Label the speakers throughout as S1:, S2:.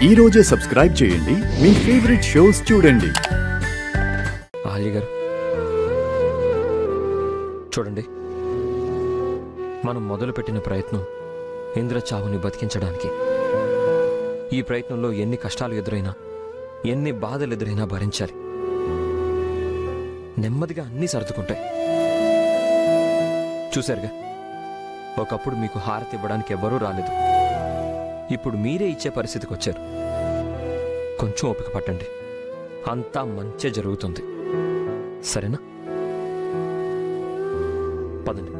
S1: ఈ రోజే సబ్స్క్రైబ్ చేయండి, మీ ఫేవరెట్ షోస్ చూడండి.
S2: ఆలీ గారు చూడండి, మనం మొదలుపెట్టిన ప్రయత్నం ఇంద్రచావుని బతికించడానికి. ఈ ప్రయత్నంలో ఎన్ని కష్టాలు ఎదురైనా, ఎన్ని బాధలు ఎదురైనా భరించాలి. నెమ్మదిగా అన్నీ సర్దుకుంటాయి. చూశారుగా, ఒకప్పుడు మీకు హారతి ఇవ్వడానికి ఎవ్వరూ రాలేదు. ఇప్పుడు మీరే ఇచ్చే పరిస్థితికి వచ్చారు. కొంచెం ఓపిక పట్టండి, అంతా మంచి జరుగుతుంది. సరేనా? పదండి.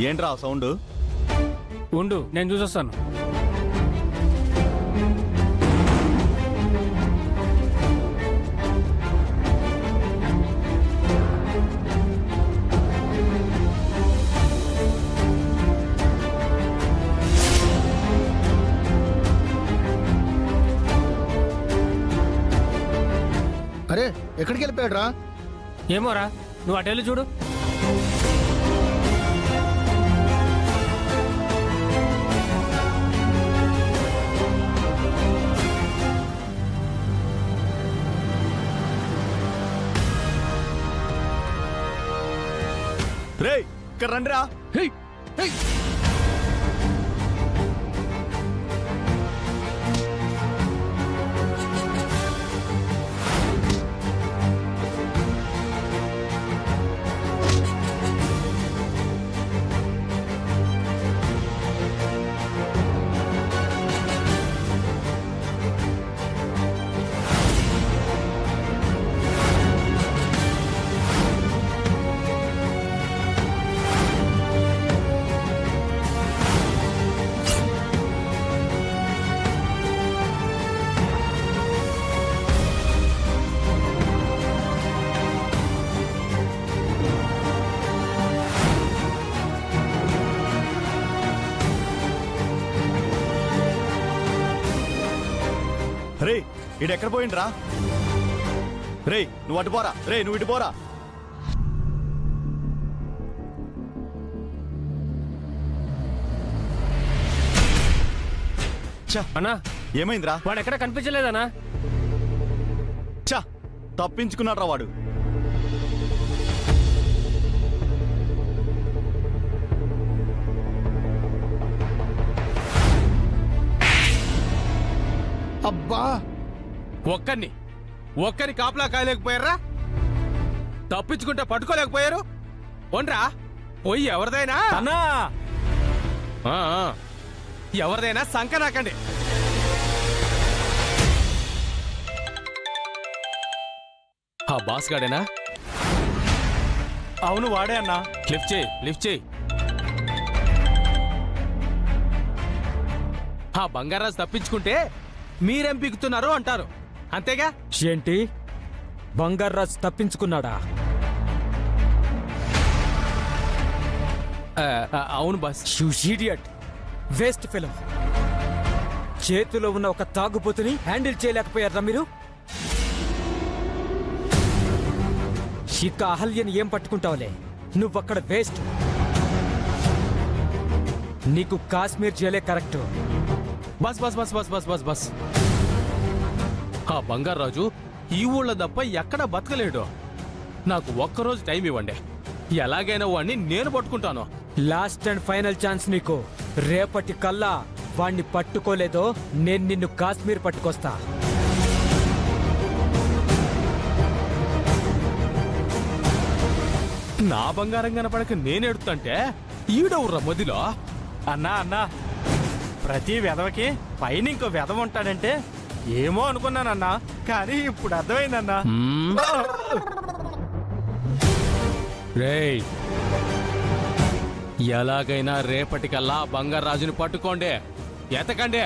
S3: ఏంట్రా సౌండ్?
S4: ఉండు, నేను చూసొస్తాను.
S5: అరే, ఎక్కడికి వెళ్ళిపోయాడు రా?
S4: ఏమోరా, నువ్వు అటెళ్ళి చూడు.
S3: రే, ఇక్కడ రండిరా. రే, ఇటు ఎక్కడ పోయిండ్రా? రే, నువ్వు అటు పోరా. రే, నువ్వు ఇటు పోరా.
S4: అన్నా,
S3: ఏమైందిరా?
S4: వాడు ఎక్కడ కనిపించలేదన్నా?
S3: చా, తప్పించుకున్నాడ్రా వాడు.
S5: అబ్బా,
S6: ఒక్కరి కాపలా కాయలేకపోయారా? తప్పించుకుంటే పట్టుకోలేకపోయారు. ఓన్రా, పోయి ఎవరిదైనా
S4: అన్నా,
S6: ఎవరిదైనా సంక నాకండి. ఆ బాస్ గాడేనా?
S3: అవును వాడే అన్నా.
S6: లిఫ్ట్ చేయి. ఆ బంగారాజు తప్పించుకుంటే మీరేం పీకుతున్నారు అంటారు, అంతేగా?
S7: ఏంటి, బంగారాజు తప్పించుకున్నాడా?
S6: అవును boss.
S7: You idiot, waste fellow. చేతిలో ఉన్న ఒక తాగుబోతుని హ్యాండిల్ చేయలేకపోయారా మీరు? ఇక అహల్యని ఏం పట్టుకుంటావులే, నువ్వక్కడ వేస్ట్. నీకు కాశ్మీర్ జైలే కరెక్ట్.
S6: బస్ బస్ బస్ బస్ బస్ బస్ బస్ ఆ బంగారాజు ఈ ఊళ్ళో తప్ప ఎక్కడా బతకలేడు. నాకు ఒక్కరోజు టైం ఇవ్వండి, ఎలాగైనా వాడిని నేను పట్టుకుంటాను.
S7: లాస్ట్ అండ్ ఫైనల్ ఛాన్స్ నీకు. రేపటి కల్లా వాణ్ణి పట్టుకోలేదో నేను నిన్ను కాశ్మీర్ పట్టుకొస్తా.
S6: నా బంగారం కనపడక నేనెడుతుంటే ఈడవుర్రా మదిలో.
S3: అన్నా ప్రతి వెధవకి పైన ఇంకో వెధవ ఉంటాడంటే ఏమో అనుకున్నానన్నా, కానీ ఇప్పుడు అర్థమైందన్నా.
S6: రేయ్, ఎలాగైనా రేపటికల్లా బంగారాజుని పట్టుకోండి, ఎతకండి.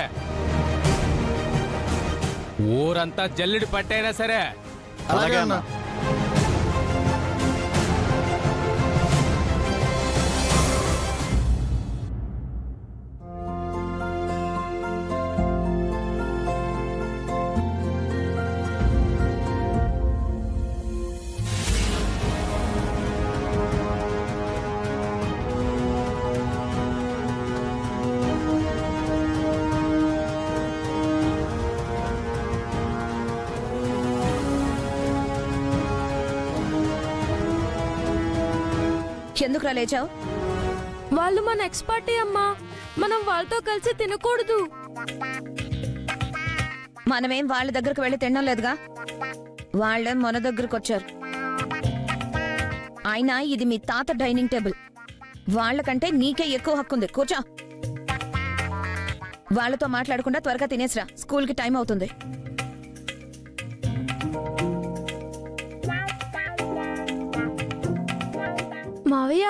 S6: ఊరంతా జల్లెడి పట్టైనా సరే.
S5: అలాగే అన్నా.
S8: ఎందుకురా లేచావు?
S9: వాళ్ళు మన ఎక్స్పర్టీ అమ్మా, మనం వాళ్ళతో కలిసి తినకూడదు.
S8: మనమేం వాళ్ళ దగ్గరకు వెళ్ళి తినడం లేదుగా, వాళ్ళే మన దగ్గరకు వచ్చారు. అయినా ఇది మీ తాత డైనింగ్ టేబుల్, వాళ్ళకంటే నీకే ఎక్కువ హక్కు ఉంది. కూర్చో. వాళ్ళతో మాట్లాడకుండా త్వరగా తినేసిరా, స్కూల్కి టైం అవుతుంది.
S9: మావయ్య,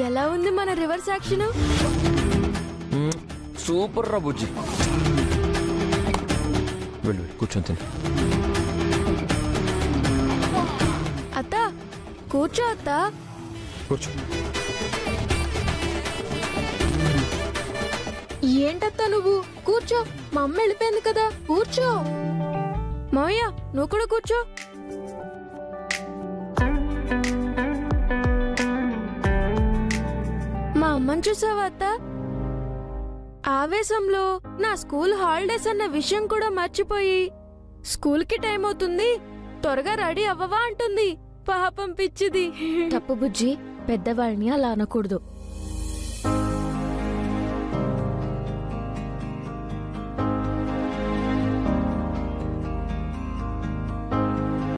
S9: ఎలా ఉంది మన రివర్స్ యాక్షన్?
S2: సూపర్ రా బుజ్జి. వెళ్ళు కూర్చొని తిని.
S9: అత్త కూర్చో. అత్త
S2: కూర్చో.
S9: ఏంటత్త నువ్వు? కూర్చో, మా అమ్మ వెళ్ళిపోయింది కదా, కూర్చో. మావయ్య నువ్వు కూడా కూర్చో. మా అమ్మని చూసావా అత్త? ఆవేశంలో నా స్కూల్ హాలిడేస్ అన్న విషయం కూడా మర్చిపోయి స్కూల్కి టైం అవుతుంది, త్వరగా రెడీ అవ్వవా అంటుంది. పాపం పిచ్చిది. తప్పు బుజ్జి, పెద్దవాళ్ళని అలా అనకూడదు.